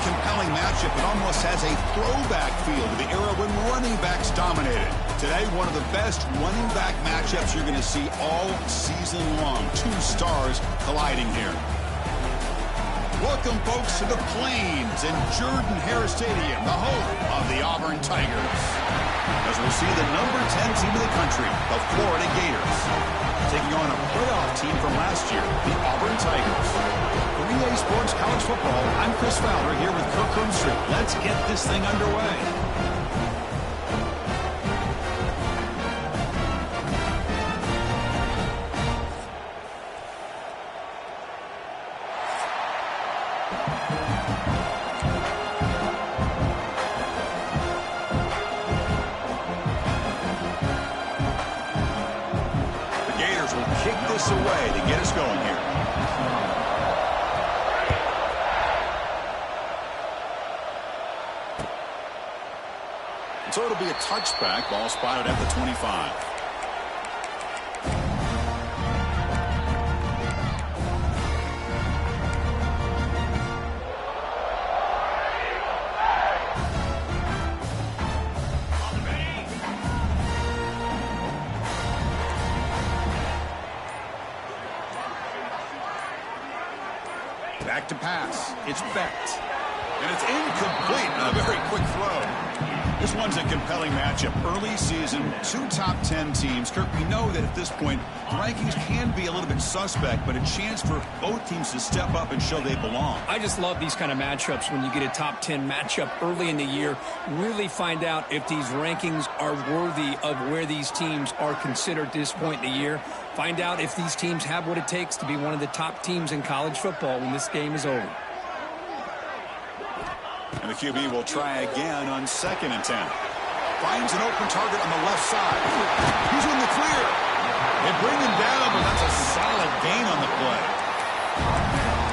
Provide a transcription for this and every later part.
compelling matchup. It almost has a throwback feel to the era when running backs dominated. Today, one of the best running back matchups you're going to see all season long. Two stars colliding here. Welcome, folks, to the Plains and Jordan-Hare Stadium, the home of the Auburn Tigers. As we'll see the number 10 team in the country, the Florida Gators, taking on a playoff team from last year, the Auburn Tigers. For EA Sports College Football, I'm Chris Fowler here with Kirk Herbstreit. Let's get this thing underway. Away to get us going here. So it'll be a touchback. Ball spotted at the 25. Back to pass. It's Becht. And it's incomplete on a very quick throw. This one's a compelling matchup. Early season, two top 10 teams. Kirk, we know that at this point, rankings can be a little bit suspect, but a chance for both teams to step up and show they belong. I just love these kind of matchups when you get a top 10 matchup early in the year. Really find out if these rankings are worthy of where these teams are considered at this point in the year. Find out if these teams have what it takes to be one of the top teams in college football when this game is over. And the QB will try again on 2nd and 10. Finds an open target on the left side. He's in the clear. They bring him down, but that's a solid gain on the play.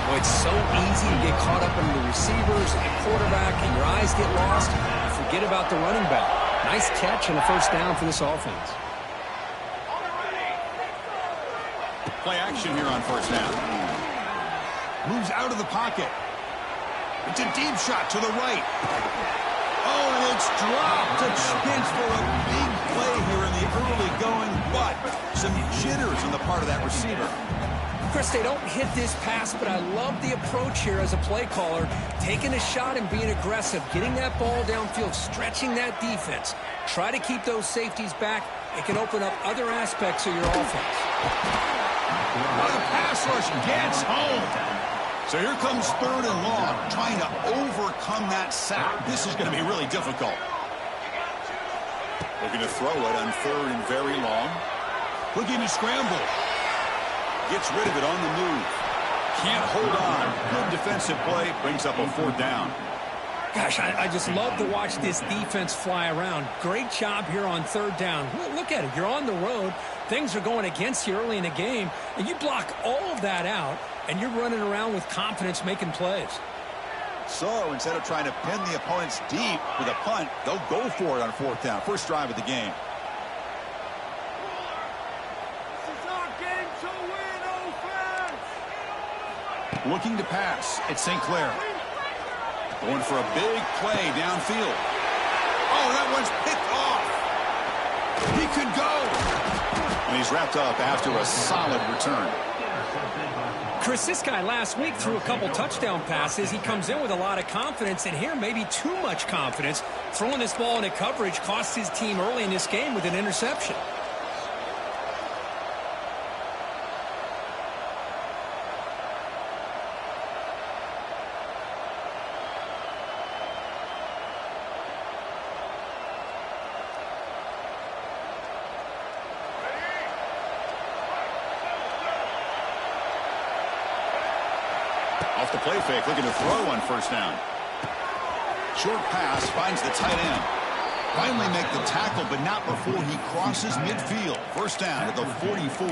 Well, it's so easy to get caught up in the receivers and the quarterback, and your eyes get lost. You forget about the running back. Nice catch and a first down for this offense. Play action here on 1st down. Moves out of the pocket. It's a deep shot to the right. Oh, and it's dropped. A chance for a big play here in the early going, but some jitters on the part of that receiver. Chris, they don't hit this pass, but I love the approach here as a play caller. Taking a shot and being aggressive, getting that ball downfield, stretching that defense. Try to keep those safeties back. It can open up other aspects of your offense. Well, the pass rush gets home. So here comes 3rd and long, trying to overcome that sack. This is going to be really difficult. Looking to throw it on 3rd and very long. Looking to scramble. Gets rid of it on the move. Can't hold on. Good defensive play. Brings up a 4th down. Gosh, I just love to watch this defense fly around. Great job here on 3rd down. Look at it. You're on the road. Things are going against you early in the game, and you block all of that out, and you're running around with confidence making plays. So instead of trying to pin the opponents deep with a punt, they'll go for it on 4th down. First drive of the game. This is our game to win, offense! Looking to pass. It's St. Clair. Going for a big play downfield. Oh, that one's picked off. He could go. And he's wrapped up after a solid return. Chris, this guy last week threw a couple touchdown passes. He comes in with a lot of confidence, and here maybe too much confidence. Throwing this ball into coverage cost his team early in this game with an interception. Off the play fake, looking to throw on 1st down. Short pass, finds the tight end. Finally make the tackle, but not before he crosses midfield. 1st down at the 44.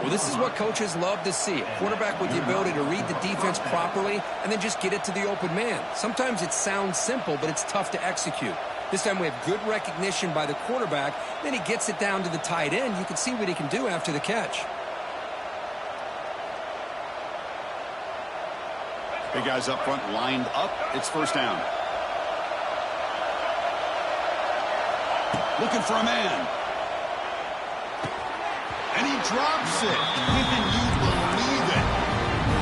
Well, this is what coaches love to see. A quarterback with the ability to read the defense properly and then just get it to the open man. Sometimes it sounds simple, but it's tough to execute. This time we have good recognition by the quarterback. Then he gets it down to the tight end. You can see what he can do after the catch. Big guys up front lined up. It's first down. Looking for a man. And he drops it. Can you believe it?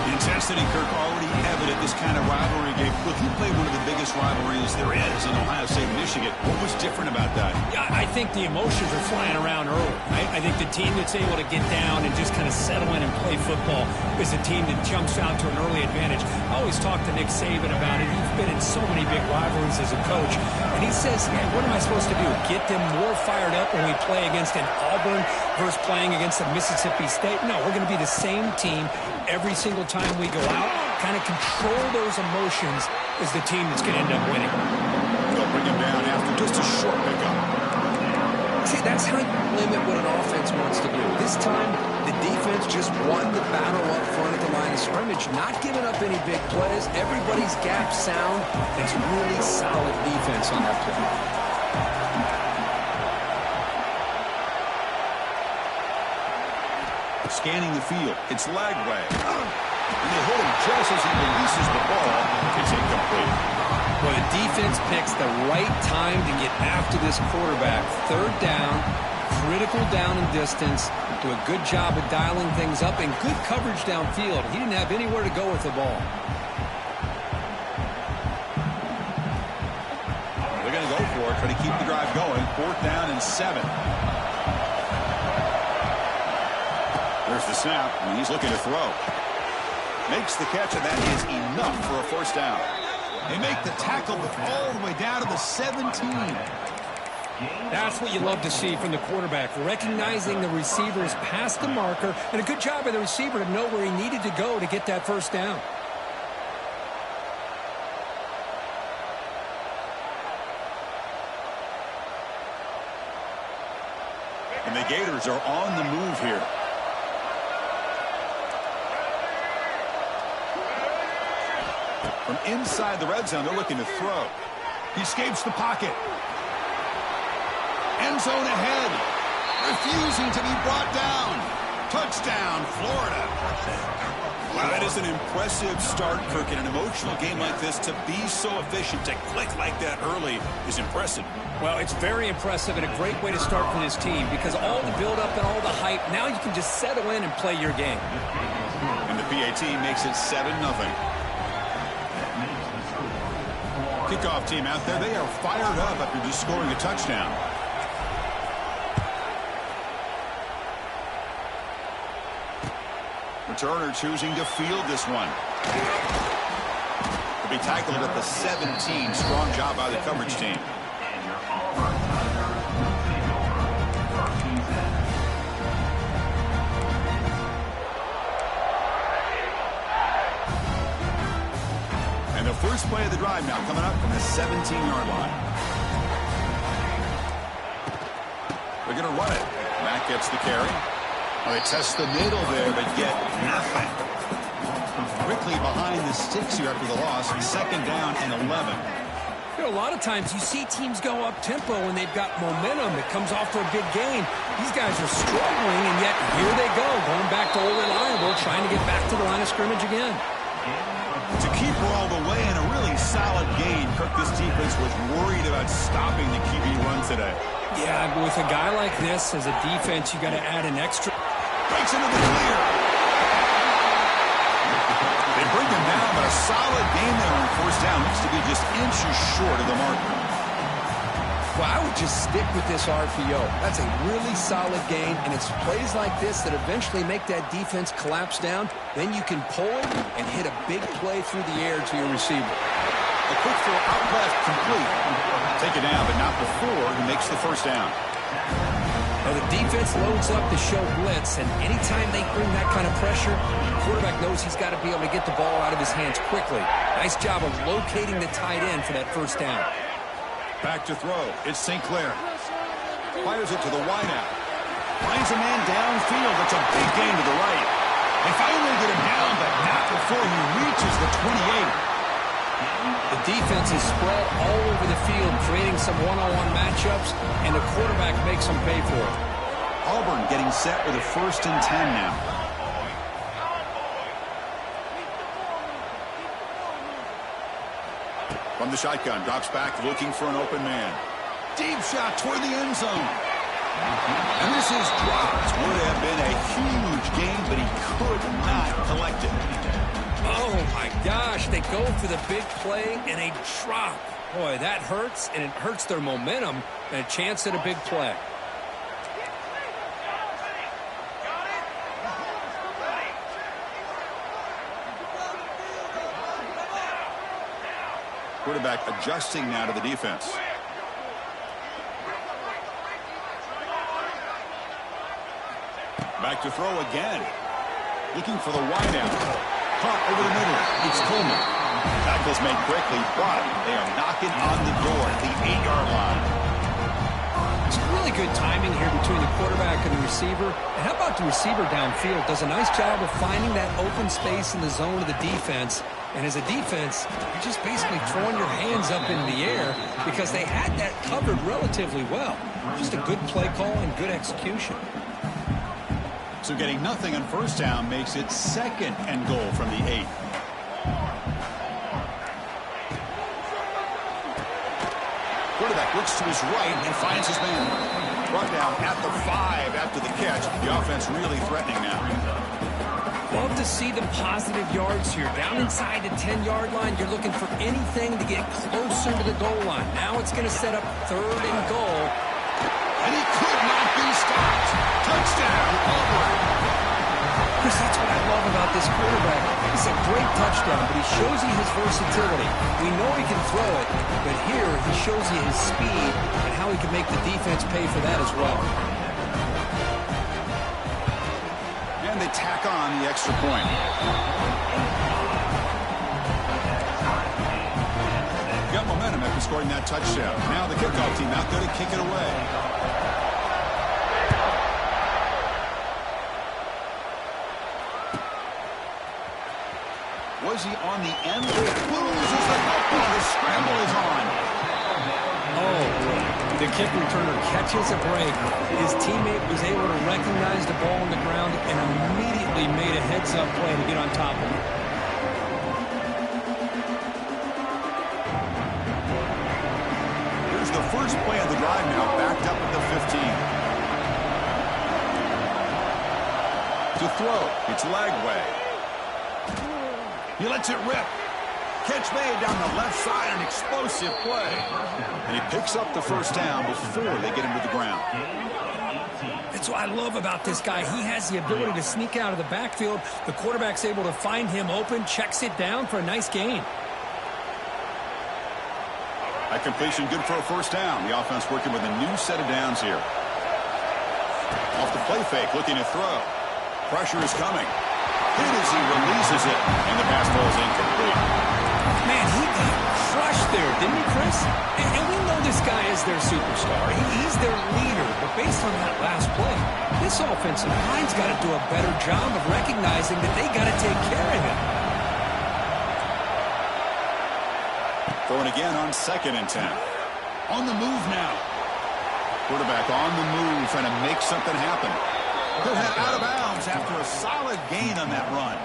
The intensity, Kirk, already evident this kind of rivalry game. Look, he played one of the biggest rivalries there is in Ohio State, Michigan. What was different about that? Yeah, I think the emotions are flying around early. I think the team that's able to get down and just kind of settle in and play football is a team that jumps out to an early advantage. I always talk to Nick Saban about it. He's been in so many big rivalries as a coach. And he says, yeah, what am I supposed to do? Get them more fired up when we play against an Auburn versus playing against a Mississippi State? No, we're going to be the same team every single time we go out. Kind of control those emotions is the team that's going to end up winning. They'll bring him down after just a short pickup. See, that's how you limit what an offense wants to do. This time, the defense just won the battle up front at the line of scrimmage, not giving up any big plays. Everybody's gap sound. It's really solid defense on that play. Scanning the field. It's Lagway. And they hit him just as he releases the ball. It's incomplete. Well, the defense picks the right time to get after this quarterback. Third down, critical down and distance. Do a good job of dialing things up and good coverage downfield. He didn't have anywhere to go with the ball. They're going to go for it, try to keep the drive going. 4th down and 7. There's the snap, and he's looking to throw. Makes the catch, and that is enough for a first down. They make the tackle all the way down to the 17. That's what you love to see from the quarterback, recognizing the receiver's past the marker, and a good job by the receiver to know where he needed to go to get that first down. And the Gators are on the move here. From inside the red zone, they're looking to throw. He escapes the pocket. End zone ahead. Refusing to be brought down. Touchdown, Florida. Wow, that is an impressive start, Kirk. In an emotional game like this, to be so efficient, to click like that early is impressive. Well, it's very impressive and a great way to start for this team because all the build-up and all the hype, now you can just settle in and play your game. And the PAT makes it 7-0. Kickoff team out there, they are fired up after just scoring a touchdown. Returner choosing to field this one. To be tackled at the 17. Strong job by the coverage team. And the first play of the drive now coming up from the 17-yard line. They're going to run it. Matt gets the carry. Well, they test the middle there, but get nothing. Quickly behind the sticks here after the loss. 2nd down and 11. You know, a lot of times you see teams go up-tempo when they've got momentum. It comes off for a big gain. These guys are struggling, and yet here they go, going back to old reliable, trying to get back to the line of scrimmage again. To keep her all the way in a really solid gain, Kirk, this defense was worried about stopping the QB run today. Yeah, with a guy like this, as a defense, you got to add an extra. Breaks into the clear. They bring him down, but a solid game there on 1st down. Looks to be just inches short of the marker. Well, I would just stick with this RPO. That's a really solid gain, and it's plays like this that eventually make that defense collapse down. Then you can pull it and hit a big play through the air to your receiver. A quick throw out left, complete. Take it down, but not before he makes the first down. Now the defense loads up to show blitz, and anytime they bring that kind of pressure, the quarterback knows he's got to be able to get the ball out of his hands quickly. Nice job of locating the tight end for that first down. Back to throw. It's St. Clair. Fires it to the wideout. Finds a man downfield. That's a big gain to the right. They finally get him down, but not before he reaches the 28. The defense is spread all over the field, creating some one-on-one matchups, and the quarterback makes them pay for it. Auburn getting set with a 1st and 10 now. From the shotgun, drops back looking for an open man. Deep shot toward the end zone. And this is dropped. Would have been a huge gain, but he could not collect it. Oh, my gosh. They go for the big play, and they drop. Boy, that hurts, and it hurts their momentum and a chance at a big play. Quarterback adjusting now to the defense. Back to throw again. Looking for the wideout. Caught over the middle. It's Coleman. Tackle's made quickly, but they are knocking on the door at the 8-yard line. It's really good timing here between the quarterback and the receiver. And how about the receiver downfield? Does a nice job of finding that open space in the zone of the defense. And as a defense, you're just basically throwing your hands up in the air because they had that covered relatively well. Just a good play call and good execution. So getting nothing on first down makes it 2nd and goal from the 8. Quarterback looks to his right and finds his man. Brought down at the 5 after the catch. The offense really threatening now. Love to see the positive yards here. Down inside the 10-yard line, you're looking for anything to get closer to the goal line. Now it's going to set up 3rd and goal. And he could not be stopped. Touchdown, Auburn. Chris, that's what I love about this quarterback. It's a great touchdown, but he shows you his versatility. We know he can throw it, but here he shows you his speed and how he can make the defense pay for that as well. And they tack on the extra point. Got momentum after scoring that touchdown. Now the kickoff team out there to kick it away. Was he on the end? Loses the football. The scramble is on. Oh, the kick returner catches a break. His teammate was able to recognize the ball on the ground and immediately made a heads-up play to get on top of it. Here's the first play of the drive now, backed up at the 15. To throw, it's Lagway. He lets it rip. Catch made down the left side, an explosive play. And he picks up the first down before they get him to the ground. That's what I love about this guy. He has the ability to sneak out of the backfield. The quarterback's able to find him open, checks it down for a nice gain. That completion good for a first down. The offense working with a new set of downs here. Off the play fake, looking to throw. Pressure is coming. Hit as he releases it, and the pass ball is incomplete. Man, he got crushed there, didn't he, Chris? And we know this guy is their superstar. He's their leader. But based on that last play, this offensive line's got to do a better job of recognizing that they got to take care of him. Throwing again on 2nd and 10. On the move now. Quarterback on the move, trying to make something happen. He'll head out of bounds after a solid gain on that run.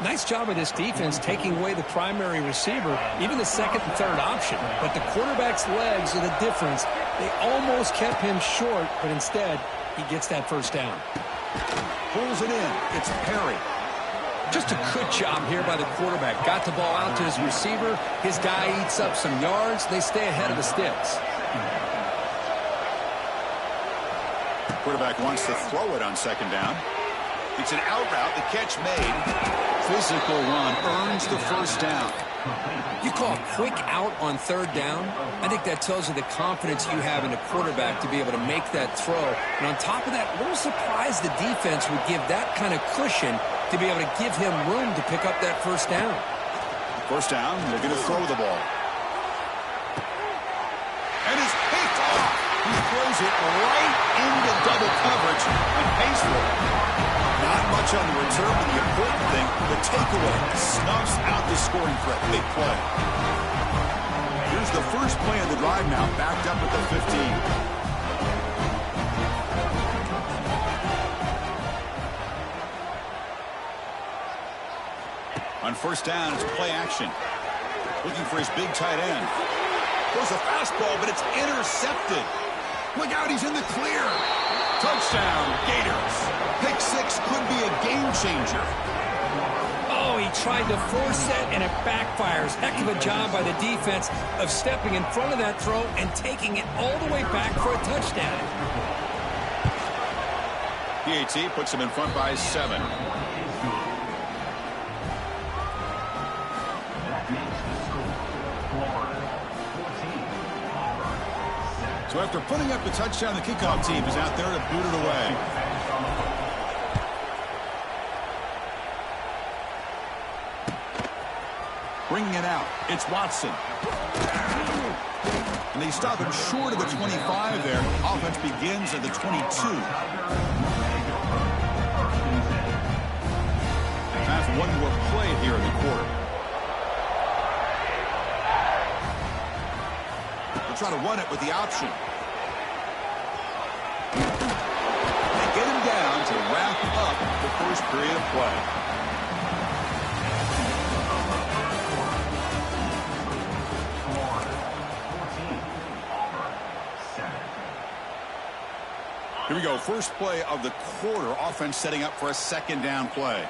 Nice job of this defense taking away the primary receiver, even the 2nd and 3rd option. But the quarterback's legs are the difference. They almost kept him short, but instead, he gets that first down. Pulls it in. It's Perry. Just a good job here by the quarterback. Got the ball out to his receiver. His guy eats up some yards. They stay ahead of the sticks. Quarterback wants to throw it on 2nd down. It's an out route. The catch made. Physical run earns the first down. You call a quick out on 3rd down. I think that tells you the confidence you have in the quarterback to be able to make that throw. And on top of that, a little surprised the defense would give that kind of cushion to be able to give him room to pick up that first down. First down, they're going to throw the ball. And it's picked off. He throws it right into double coverage and pays for it. Not much on the return, but the important thing, the takeaway, snuffs out the scoring threat. Big play. Here's the first play of the drive now, backed up at the 15. On first down, it's play action. Looking for his big tight end. Throws a fastball, but it's intercepted. Look out, he's in the clear. Touchdown, Gators. Pick 6 could be a game changer. Oh, he tried to force it, and it backfires. Heck of a job by the defense of stepping in front of that throw and taking it all the way back for a touchdown. PAT puts him in front by 7. So after putting up the touchdown, the kickoff team is out there to boot it away. Bringing it out, it's Watson. And they stop him short of the 25 there. Offense begins at the 22. Have one more play here in the quarter. They'll try to run it with the option. They get him down to wrap up the first period of play. Here we go, first play of the quarter. Offense setting up for a second down play.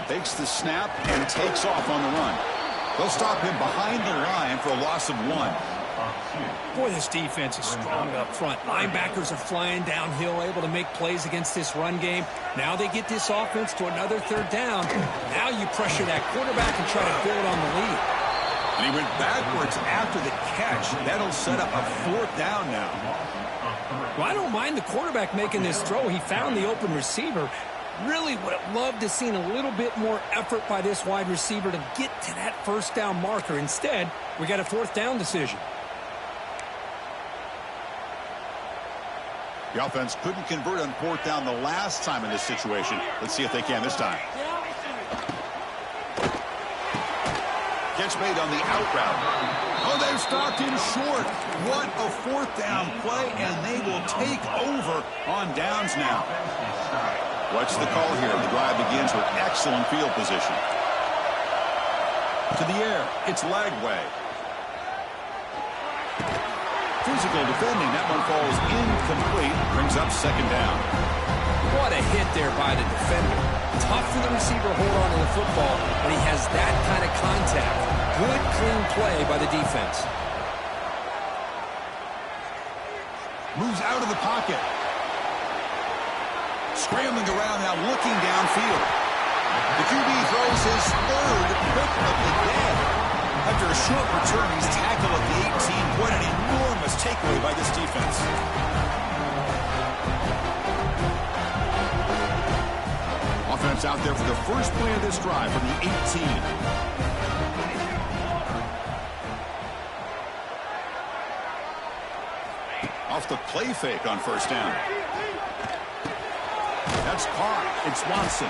Takes the snap and takes off on the run. They'll stop him behind the line for a loss of 1. Boy, this defense is strong up front. Linebackers are flying downhill, able to make plays against this run game. Now they get this offense to another third down. Now you pressure that quarterback and try to build on the lead. And he went backwards after the catch. That'll set up a 4th down now. Well, I don't mind the quarterback making this throw. He found the open receiver. Really would have loved to have seen a little bit more effort by this wide receiver to get to that first down marker. Instead, we got a 4th down decision. The offense couldn't convert on 4th down the last time in this situation. Let's see if they can this time. Catch made on the out route. Oh, they've stopped him short. What a 4th down play, and they will take over on downs now. What's the call here? The drive begins with excellent field position. To the air, it's Lagway. Physical defending, that one falls incomplete, brings up second down. What a hit there by the defender. Tough for the receiver to hold on to the football, but he has that kind of contact. Good, clean play by the defense. Moves out of the pocket. Scrambling around now, looking downfield. The QB throws his 3rd pick of the day. After a short return, he's tackled at the 18. What an enormous takeaway by this defense. Offense out there for the first play of this drive from the 18. Off the play fake on first down. That's caught. It's Watson.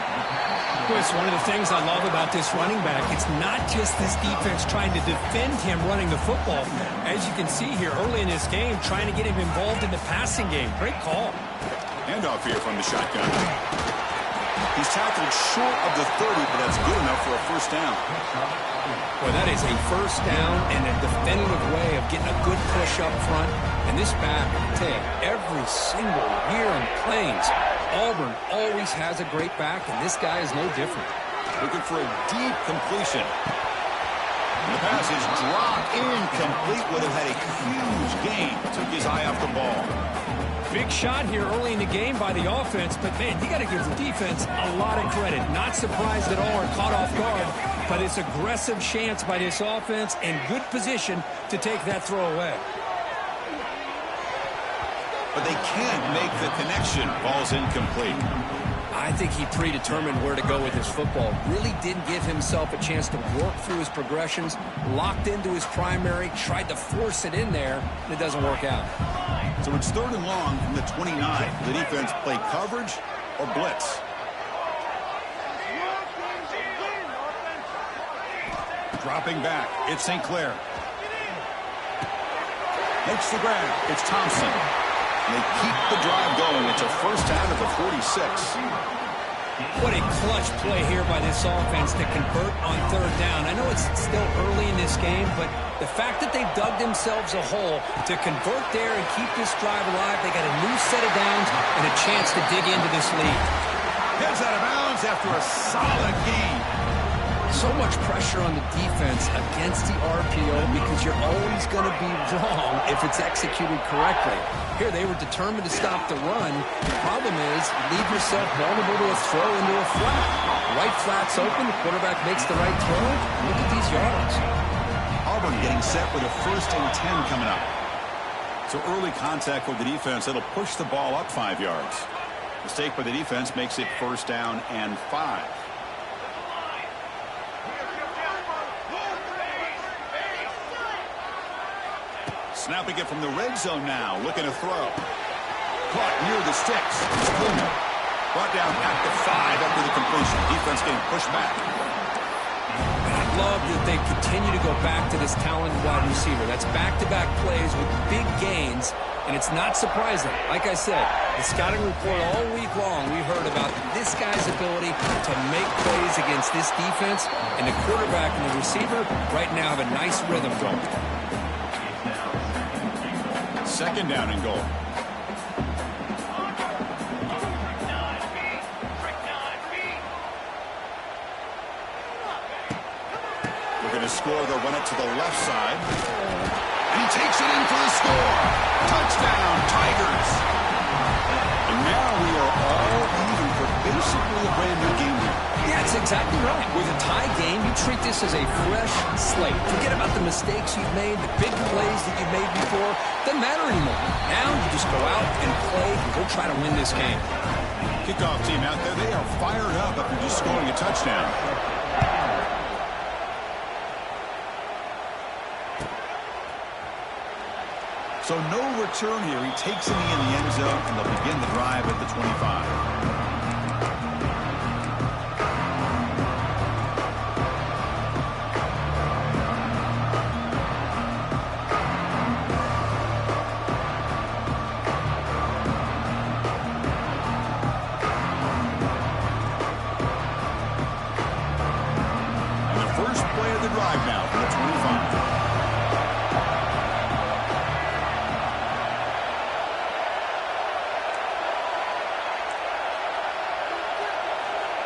Well, it's one of the things I love about this running back. It's not just this defense trying to defend him running the football. As you can see here early in this game, trying to get him involved in the passing game. Great call. Handoff here from the shotgun. He's tackled short of the 30, but that's good enough for a first down. Boy, that is a first down and a definitive way of getting a good push up front. And this back, I tell you, every single year in Plains, Auburn always has a great back, and this guy is no different. Looking for a deep completion. And the pass is dropped incomplete. Would have had a huge gain. Took his eye off the ball. Big shot here early in the game by the offense, but, man, you got to give the defense a lot of credit. Not surprised at all or caught off guard, but it's aggressive chance by this offense and good position to take that throw away. But they can't make the connection. Ball's incomplete. I think he predetermined where to go with his football. Really didn't give himself a chance to work through his progressions. Locked into his primary, tried to force it in there, and it doesn't work out. So it's 3rd and long from the 29. The defense play coverage or blitz. Dropping back. It's St. Clair. Makes the grab. It's Thompson. And they keep the drive going. It's a first down at the 46. What a clutch play here by this offense to convert on third down. I know it's still early in this game, but the fact that they've dug themselves a hole to convert there and keep this drive alive, they got a new set of downs and a chance to dig into this lead. Heads out of bounds after a solid gain. So much pressure on the defense against the RPO because you're always going to be wrong if it's executed correctly. Here, they were determined to stop the run. The problem is, leave yourself vulnerable to a throw into a flat. Right flat's open, the quarterback makes the right throw. Look at these yards. Auburn getting set with a 1st and 10 coming up. So early contact with the defense, that'll push the ball up 5 yards. Mistake by the defense makes it 1st down and 5. Snapping it from the red zone now, looking to throw. Caught near the sticks. It's Coleman. Brought down at the 5 after the completion. Defense getting pushed back. And I love that they continue to go back to this talented wide receiver. That's back-to-back plays with big gains, and it's not surprising. Like I said, the scouting report all week long, we heard about this guy's ability to make plays against this defense, and the quarterback and the receiver right now have a nice rhythm going. 2nd down and goal. Looking to score, they'll run it to the left side. And he takes it in for the score. Touchdown, Tigers. And now we are all even for basically a brand new game here. Yeah, that's exactly right. With a tie game, you treat this as a fresh slate. Forget about the mistakes you've made, the big plays that you've made before. Doesn't matter anymore. Now you just go out and play and go try to win this game. Kickoff team out there, they are fired up after just scoring a touchdown. So no return here. He takes it in the end zone, and they'll begin the drive at the 25.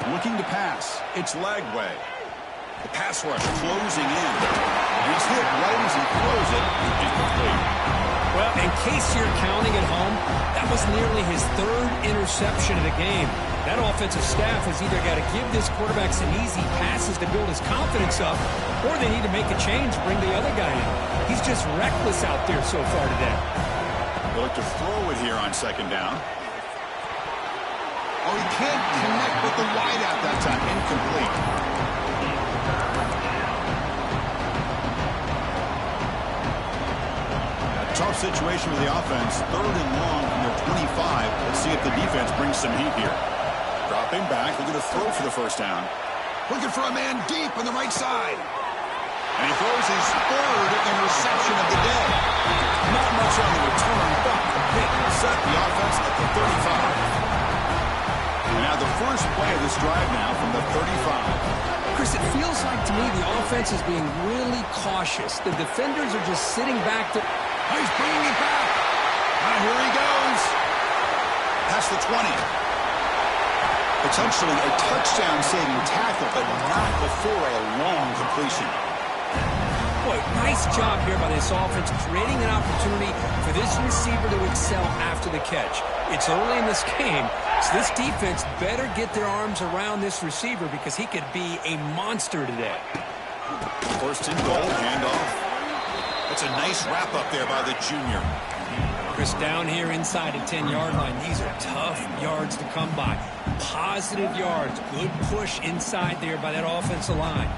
Looking to pass. It's Lagway. The pass rush closing in. He's hit right as he throws it. Incomplete. Well, in case you're counting at home, that was nearly his 3rd interception of the game. That offensive staff has either got to give this quarterback some easy passes to build his confidence up, or they need to make a change, bring the other guy in. He's just reckless out there so far today. They'll look to throw it here on 2nd down. Oh, he can't connect with the wideout that time. Incomplete. A tough situation with the offense. 3rd and long from their 25. Let's see if the defense brings some heat here. Dropping back. They're going to throw for the 1st down. Looking for a man deep on the right side. And he throws his 3rd interception of the day. Not much on the return, but the pick will set the offense at the 35. And now the first play of this drive now from the 35. Chris, it feels like to me the offense is being really cautious. The defenders are just sitting back to... Oh, he's bringing it back. And here he goes. Past the 20. Potentially a touchdown-saving tackle, but not before a long completion. Boy, nice job here by this offense, creating an opportunity for this receiver to excel after the catch. It's early in this game, so this defense better get their arms around this receiver because he could be a monster today. 1st and goal, handoff. That's a nice wrap-up there by the junior. Chris, down here inside the 10-yard line, these are tough yards to come by. Positive yards, good push inside there by that offensive line.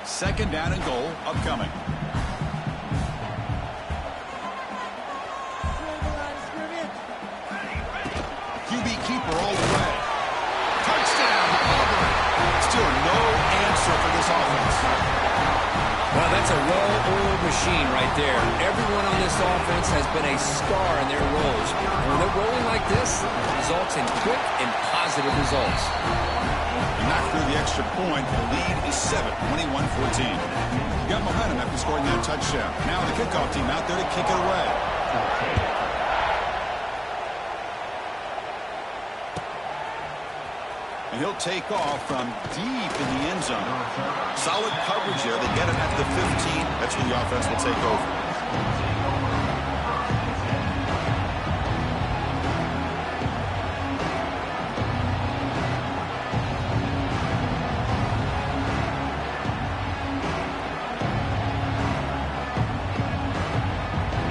2nd down and goal, upcoming. QB keeper all the way. Touchdown, Auburn. Still no answer for this offense. Well, that's a well-oiled machine right there. Everyone on this offense has been a star in their roles. And when they're rolling like this, it results in quick and positive results. Knock through the extra point. The lead is 7, 21-14. Got momentum after scoring that touchdown. Now the kickoff team out there to kick it away. And he'll take off from deep in the end zone. Solid coverage there. They get him at the 15. That's where the offense will take over.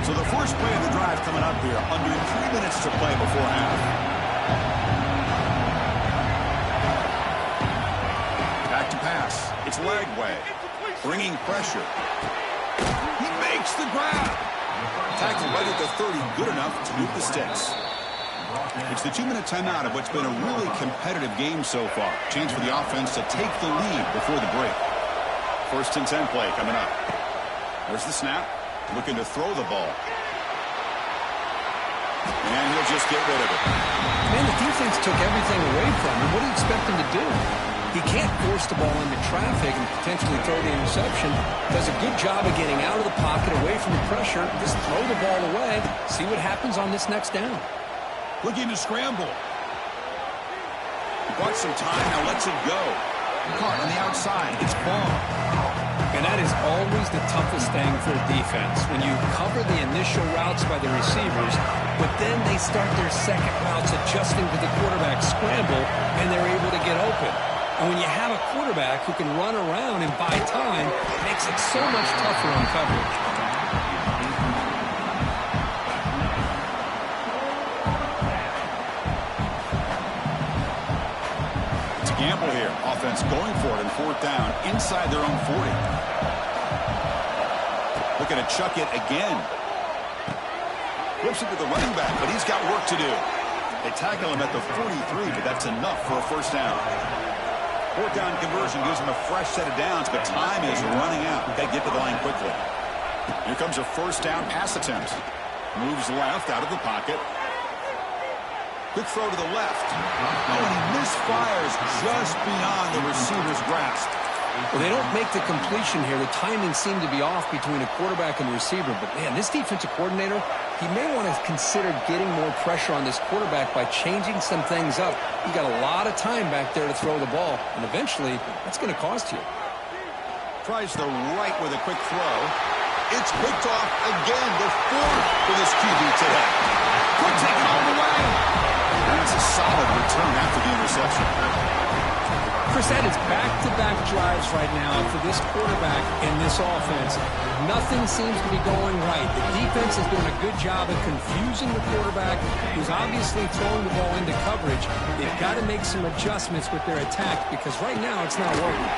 So the first play of the drive coming up here. Under 3 minutes to play before half. Pass. It's Lagway. Bringing pressure. He makes the grab. Tackle right at the 30. Good enough to move the sticks. It's the 2-minute timeout of what's been a really competitive game so far. Chance for the offense to take the lead before the break. 1st and 10 play coming up. There's the snap. Looking to throw the ball. And he'll just get rid of it. Man, the defense took everything away from him. What do you expect him to do? He can't force the ball into traffic and potentially throw the interception. Does a good job of getting out of the pocket, away from the pressure. Just throw the ball away. See what happens on this next down. Looking to scramble. He bought some time, now lets it go. Caught on the outside. It's ball. And that is always the toughest thing for a defense. When you cover the initial routes by the receivers, but then they start their second routes adjusting to the quarterback scramble, and they're able to get open. And when you have a quarterback who can run around and buy time, it makes it so much tougher on coverage. It's a gamble here. Offense going for it in 4th down inside their own 40. Looking to chuck it again. Flips it to the running back, but he's got work to do. They tackle him at the 43, but that's enough for a 1st down. 4th down conversion gives him a fresh set of downs, but time is running out. They get to the line quickly. Here comes a 1st down pass attempt. Moves left out of the pocket. Quick throw to the left. Oh, and he misfires just beyond the receiver's grasp. Well, they don't make the completion here. The timing seemed to be off between a quarterback and the receiver. But, man, this defensive coordinator, he may want to consider getting more pressure on this quarterback by changing some things up. He's got a lot of time back there to throw the ball. And eventually, that's going to cost you. Tries the right with a quick throw. It's picked off again. The 4th for this QB today. Quick take all the way. That's a solid return after the interception. Chris, that is back-to-back drives right now for this quarterback and this offense. Nothing seems to be going right. The defense is doing a good job of confusing the quarterback, who's obviously throwing the ball into coverage. They've got to make some adjustments with their attack because right now it's not working.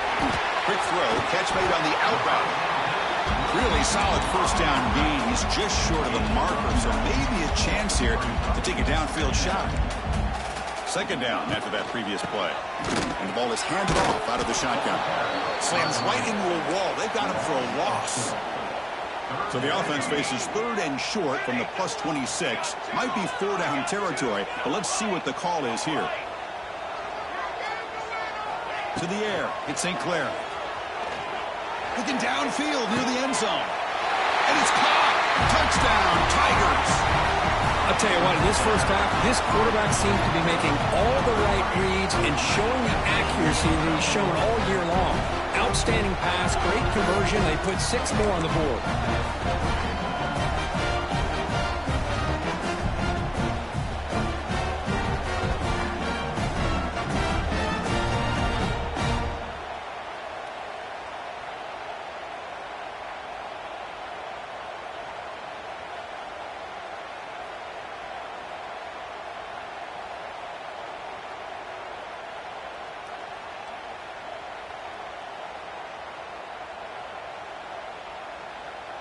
Quick throw, catch made on the out route. Really solid 1st down gain. He's just short of the marker, so maybe a chance here to take a downfield shot. 2nd down after that previous play. And the ball is handed off out of the shotgun. Slams right into a wall. They've got him for a loss. So the offense faces 3rd and short from the plus 26. Might be 4-down territory, but let's see what the call is here. To the air. It's St. Clair. Looking downfield near the end zone. And it's caught. Touchdown, Tigers. I'll tell you what, in this first half, this quarterback seems to be making all the right reads and showing the accuracy that he's shown all year long. Outstanding pass, great conversion. They put 6 more on the board.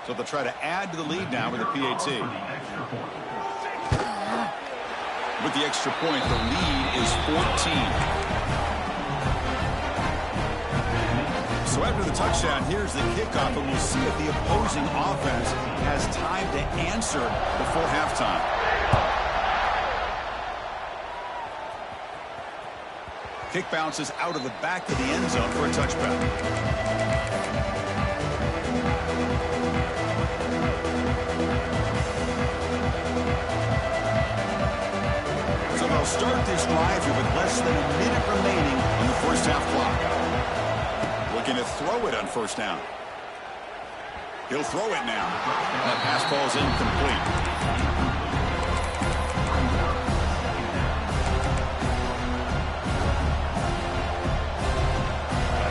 So they'll try to add to the lead now with a PAT. With the extra point, the lead is 14. So after the touchdown, here's the kickoff, and we'll see if the opposing offense has time to answer before halftime. Kick bounces out of the back of the end zone for a touchback. So they'll start this drive here with less than a minute remaining in the first half clock. Looking to throw it on first down. He'll throw it now. That pass ball is incomplete.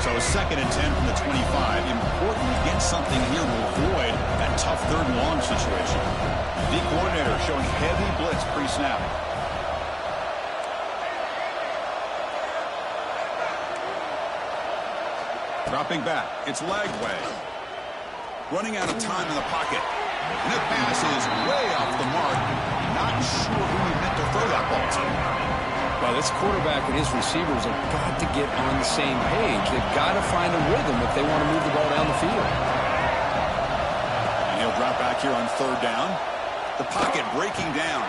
So 2nd and 10 from the 25. Important to get something here to avoid that tough 3rd and long situation. The coordinator showing heavy blitz pre-snap. Dropping back. It's Lagway. Running out of time in the pocket. And the pass is way off the mark. Not sure who he meant to throw that ball to. Well, this quarterback and his receivers have got to get on the same page. They've got to find a rhythm if they want to move the ball down the field. And he'll drop back here on 3rd down. The pocket breaking down.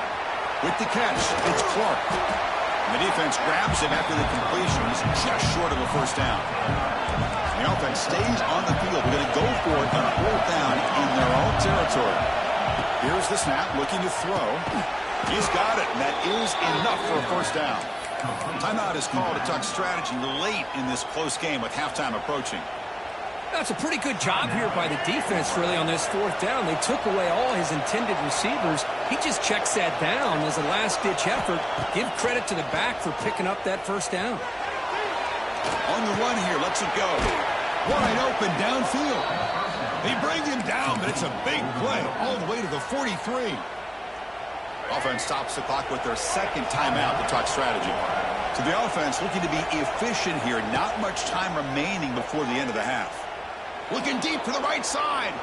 With the catch, it's Clark. And the defense grabs him after the completion. He's just short of a first down. The offense stays on the field. They're going to go for it on 4th down in their own territory. Here's the snap, looking to throw. He's got it, and that is enough for a first down. Timeout is called to talk strategy late in this close game with halftime approaching. That's a pretty good job here by the defense, really, on this 4th down. They took away all his intended receivers. He just checks that down as a last-ditch effort. Give credit to the back for picking up that first down. On the run here, lets it go. Wide open downfield. They bring him down, but it's a big play all the way to the 43. Offense stops the clock with their 2nd timeout to talk strategy. So the offense looking to be efficient here. Not much time remaining before the end of the half. Looking deep to the right side.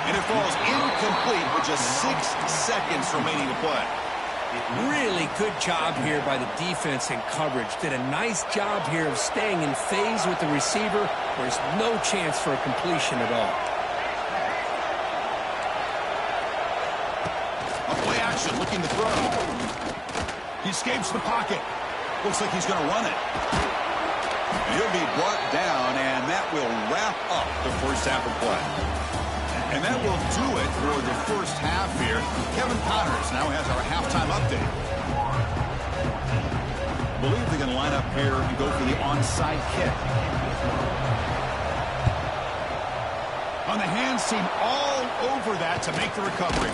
And it falls incomplete with just 6 seconds remaining to play. Really good job here by the defense and coverage. Did a nice job here of staying in phase with the receiver. There's no chance for a completion at all. Play action, looking to throw. He escapes the pocket. Looks like he's going to run it. And he'll be brought down, and that will wrap up the first half of play. And that will do it for the first half here. Kevin Connors now has our halftime update. I believe they're going to line up here and go for the onside kick. On the hands team all over that to make the recovery.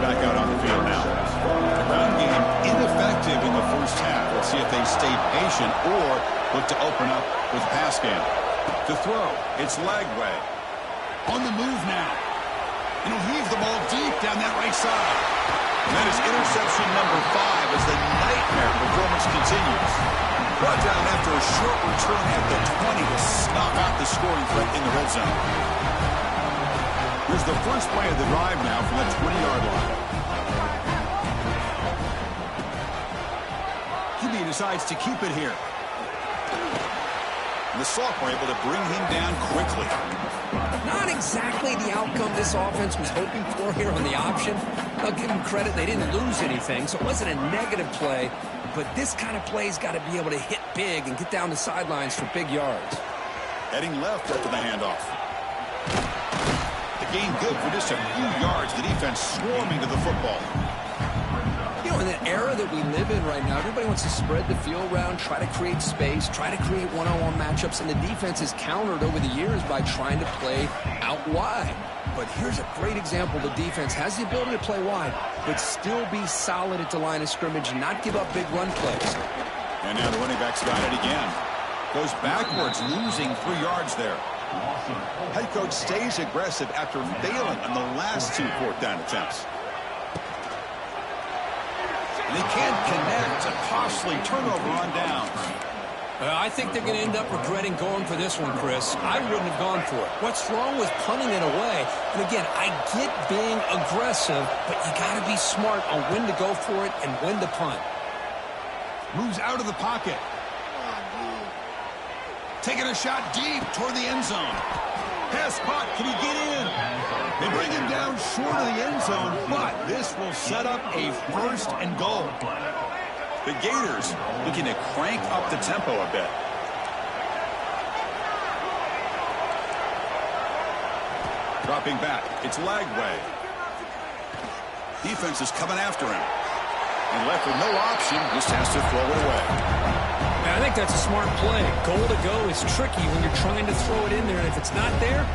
Back out on the field now. The ground game ineffective in the first half. Let's see if they stay patient or look to open up with pass game. To throw, it's Lagway. On the move now. And he'll heave the ball deep down that right side. And that is interception number 5 as the nightmare performance continues. Brought down after a short return at the 20 to snuff out the scoring threat in the red zone. Here's the first play of the drive now from the 20-yard line. He decides to keep it here. And the sophomore able to bring him down quickly. Not exactly the outcome this offense was hoping for here on the option. I'll give them credit. They didn't lose anything, so it wasn't a negative play. But this kind of play's got to be able to hit big and get down the sidelines for big yards. Heading left after the handoff. Gain good for just a few yards. The defense swarming to the football. You know, in the era that we live in right now, everybody wants to spread the field around, try to create space, try to create one-on-one matchups, and the defense is countered over the years by trying to play out wide. But here's a great example. The defense has the ability to play wide, but still be solid at the line of scrimmage and not give up big run plays. And now the running back's got it again. Goes backwards, losing 3 yards there. Head coach stays aggressive after failing on the last 2 4th down attempts. And they can't connect. A costly turnover on downs. I think they're going to end up regretting going for this one, Chris. I wouldn't have gone for it. What's wrong with punting it away? And again, I get being aggressive, but you got to be smart on when to go for it and when to punt. Moves out of the pocket. Taking a shot deep toward the end zone. Pass caught. Can he get in? They bring him down short of the end zone, but this will set up a 1st and goal. The Gators looking to crank up the tempo a bit. Dropping back. It's Lagway. Defense is coming after him. And left with no option, just has to throw it away. I think that's a smart play. Goal to go is tricky when you're trying to throw it in there. And if it's not there,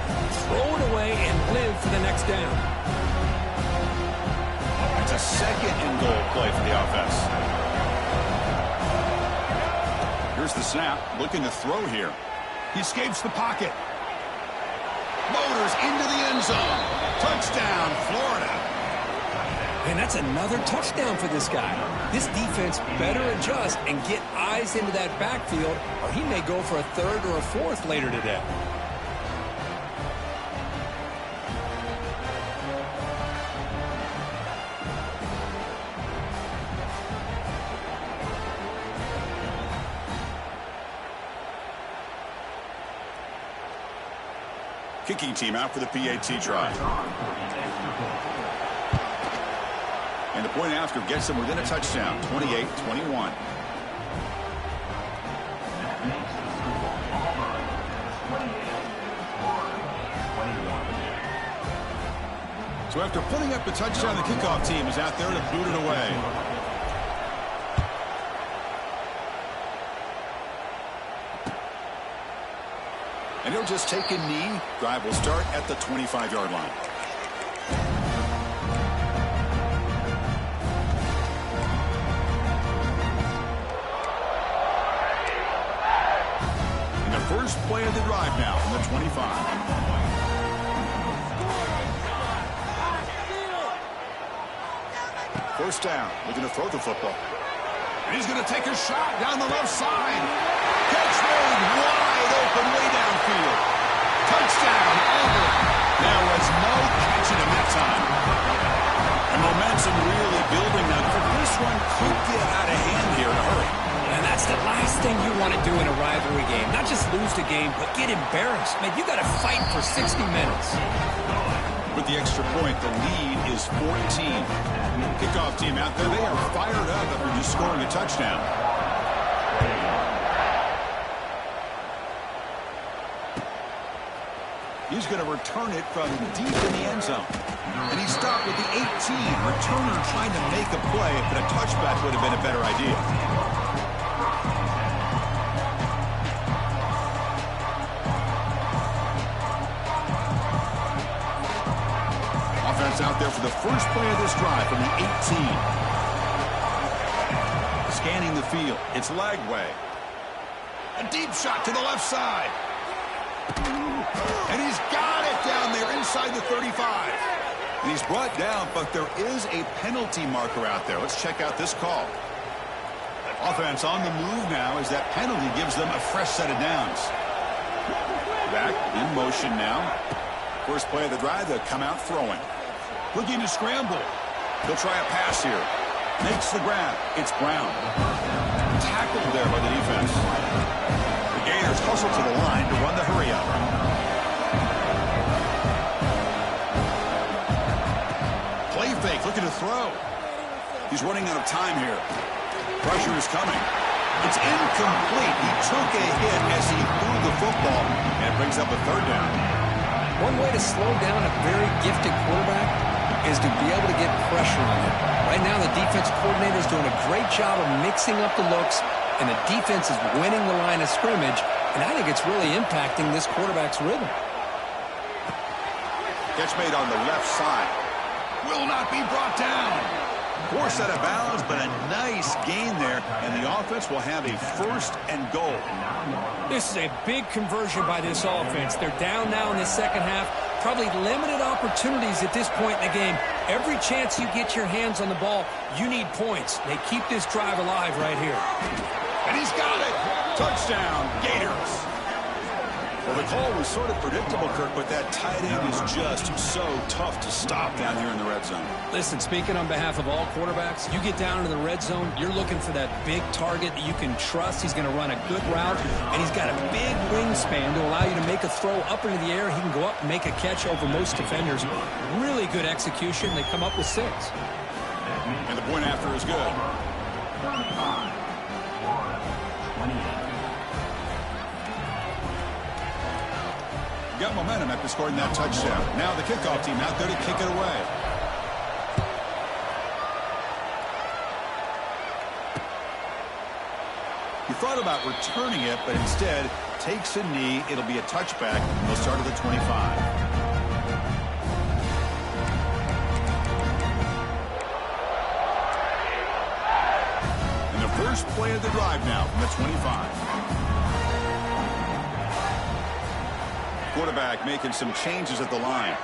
throw it away and live for the next down. It's a 2nd and goal play for the offense. Here's the snap, looking to throw here. He escapes the pocket. Motors into the end zone. Touchdown, Florida. And that's another touchdown for this guy. This defense better adjust and get eyes into that backfield, or he may go for a 3rd or a 4th later today. Kicking team out for the PAT try. And the point after gets them within a touchdown, 28-21. So after putting up the touchdown, the kickoff team is out there to boot it away. And he'll just take a knee. Drive will start at the 25-yard line. And the first play of the drive now from the 25. First down, looking to throw the football. And he's going to take a shot down the left side. Catch made wide open way downfield. Touchdown, over. There was no catching him that time. And momentum really building now. This one could get out of hand here in a hurry. And that's the last thing you want to do in a rivalry game. Not just lose the game, but get embarrassed. Man, you got to fight for 60 minutes. With the extra point, the lead is 14. Kickoff team out there, they are fired up after just scoring a touchdown. He's going to return it from deep in the end zone. And he stopped with the 18. Returner trying to make a play, but a touchback would have been a better idea. Offense out there for the first play of this drive from the 18. Scanning the field. It's Lagway. A deep shot to the left side. And he's got it down there inside the 35. And he's brought down, but there is a penalty marker out there. Let's check out this call. Offense on the move now as that penalty gives them a fresh set of downs. Back in motion now. First play of the drive, they'll come out throwing. Looking to scramble. He'll try a pass here. Makes the grab. It's Brown. Tackled there by the defense. The Gators hustle to the line to run the hurry up. Play fake, looking to throw. He's running out of time here. Pressure is coming. It's incomplete. He took a hit as he threw the football, and it brings up a 3rd down. One way to slow down a very gifted quarterback is to be able to get pressure on him. Right now, the defense coordinator is doing a great job of mixing up the looks, and the defense is winning the line of scrimmage, and I think it's really impacting this quarterback's rhythm. Catch made on the left side. Will not be brought down. Poor set of balance, but a nice gain there, and the offense will have a 1st and goal. This is a big conversion by this offense. They're down now in the second half. Probably limited opportunities at this point in the game. Every chance you get your hands on the ball, you need points. They keep this drive alive right here. And he's got it. Touchdown, Gators. Well, the call was sort of predictable, Kirk, but that tight end is just so tough to stop down here in the red zone. Listen, speaking on behalf of all quarterbacks, you get down into the red zone, you're looking for that big target that you can trust. He's going to run a good route, and he's got a big wingspan to allow you to make a throw up into the air. He can go up and make a catch over most defenders. Really good execution. They come up with 6. And the point after is good. Got momentum after scoring that touchdown. Now the kickoff team out there to kick it away. He thought about returning it, but instead takes a knee. It'll be a touchback. They'll start at the 25. And the first play of the drive now from the 25. Quarterback making some changes at the line.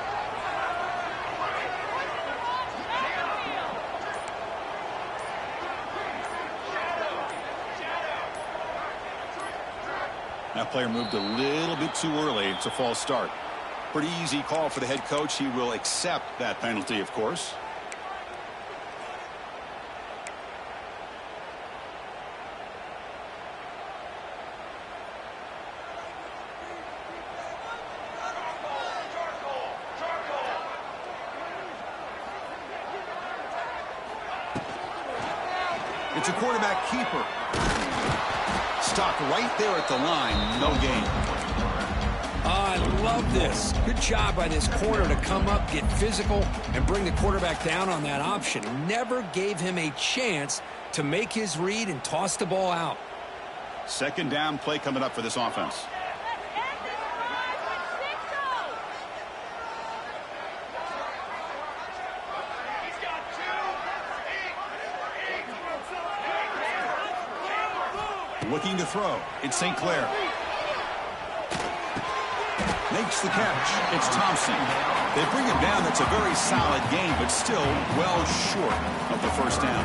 That player moved a little bit too early. It's a false start. Pretty easy call for the head coach. He will accept that penalty, of course. It's a quarterback keeper. Stopped right there at the line. No gain. I love this. Good job by this corner to come up, get physical, and bring the quarterback down on that option. Never gave him a chance to make his read and toss the ball out. Second down play coming up for this offense. Looking to throw. It's St. Clair. Makes the catch. It's Thompson. They bring him down. That's a very solid game, but still well short of the first down.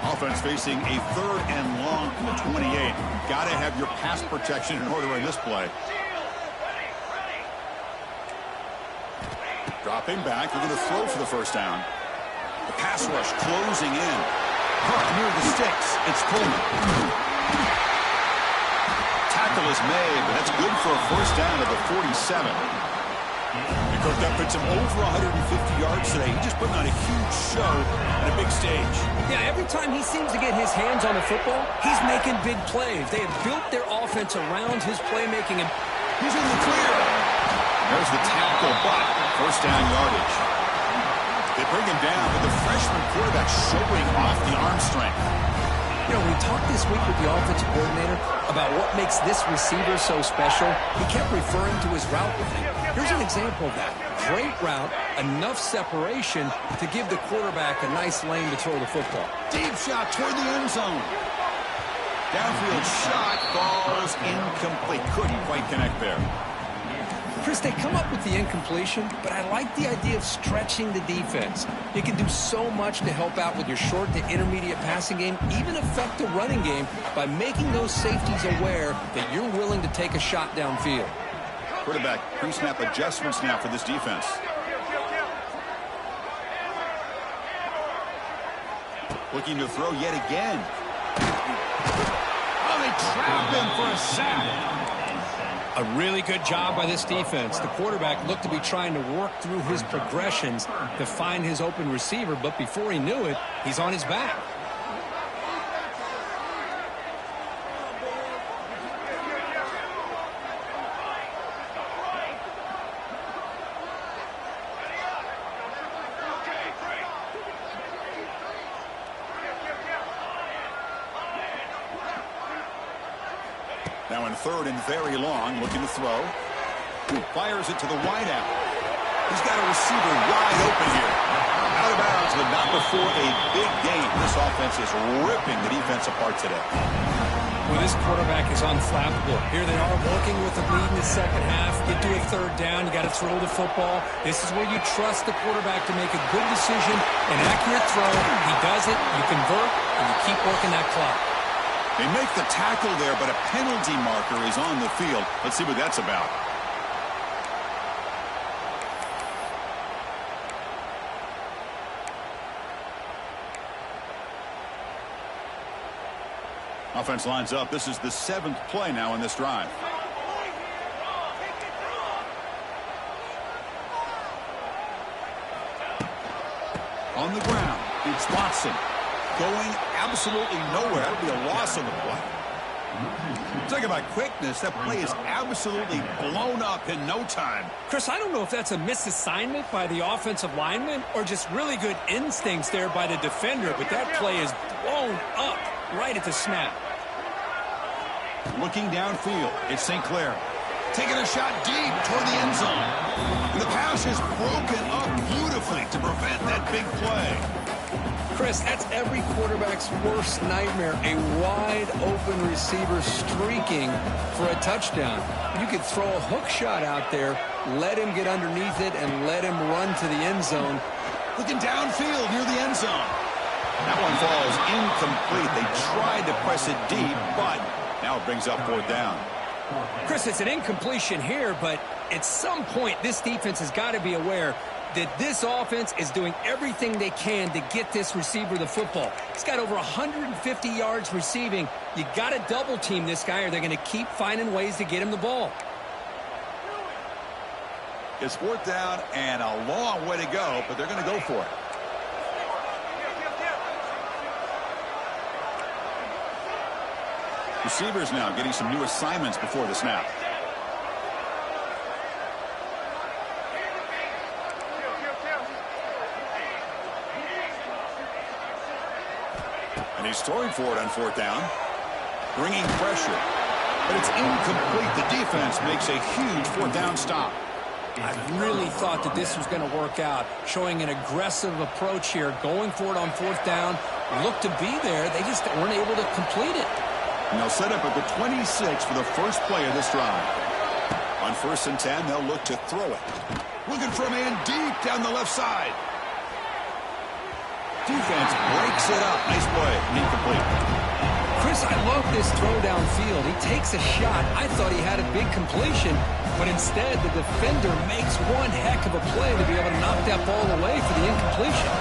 Offense facing a 3rd and long from the 28. Got to have your pass protection in order in this play. Dropping back. We're going to throw for the first down. The pass rush closing in. Hook near the sticks. It's Coleman. Tackle is made, but that's good for a first down at the 47. And Kirk, that puts him over 150 yards today. He's just putting on a huge show at a big stage. Yeah, every time he seems to get his hands on the football, he's making big plays. They have built their offense around his playmaking, and he's in the clear. There's the tackle, but first down yardage. They bring him down, but the freshman quarterback showing off the arm strength. You know, we talked this week with the offensive coordinator about what makes this receiver so special. He kept referring to his route with him. Here's an example of that. Great route, enough separation to give the quarterback a nice lane to throw the football. Deep shot toward the end zone. Downfield shot falls incomplete. Couldn't quite connect there. Chris, they come up with the incompletion, but I like the idea of stretching the defense. You can do so much to help out with your short to intermediate passing game, even affect the running game by making those safeties aware that you're willing to take a shot downfield. Quarterback pre-snap adjustments now for this defense. Looking to throw yet again. Oh, they trap him for a sack. A really good job by this defense. The quarterback looked to be trying to work through his progressions to find his open receiver, but before he knew it, he's on his back. Now in 3rd and very long, looking to throw. Fires it to the wideout. He's got a receiver wide open here. Out of bounds, but not before a big game. This offense is ripping the defense apart today. Well, this quarterback is unflappable. Here they are working with the lead in the second half. Get to a 3rd down. You got to throw the football. This is where you trust the quarterback to make a good decision, an accurate throw. He does it, you convert, and you keep working that clock. They make the tackle there, but a penalty marker is on the field. Let's see what that's about. Offense lines up. This is the 7th play now in this drive. On the ground, it's Watson. Going absolutely nowhere. That'll be a loss on the play. Talk about quickness. That play is absolutely blown up in no time. Chris, I don't know if that's a misassignment by the offensive lineman or just really good instincts there by the defender, but that play is blown up right at the snap. Looking downfield, it's St. Clair. Taking a shot deep toward the end zone. And the pass is broken up beautifully to prevent that big play. Chris, that's every quarterback's worst nightmare, a wide-open receiver streaking for a touchdown. You could throw a hook shot out there, let him get underneath it, and let him run to the end zone. Looking downfield near the end zone. That one falls incomplete. They tried to press it deep, but now it brings up 4th down. Chris, it's an incompletion here, but at some point this defense has got to be aware that this offense is doing everything they can to get this receiver the football. He's got over 150 yards receiving. You got to double team this guy or they're going to keep finding ways to get him the ball. It's 4th down and a long way to go, but they're going to go for it. Receivers now getting some new assignments before the snap. And he's throwing for it on 4th down. Bringing pressure. But it's incomplete. The defense makes a huge 4th down stop. I really thought that this was going to work out, showing an aggressive approach here, going for it on 4th down. Looked to be there. They just weren't able to complete it. And they'll set up at the 26 for the first play of this drive. On 1st and 10, they'll look to throw it. Looking for a man deep down the left side. Defense breaks it up. Nice play. Incomplete. Chris, I love this throw downfield. He takes a shot. I thought he had a big completion, but instead the defender makes one heck of a play to be able to knock that ball away for the incompletion.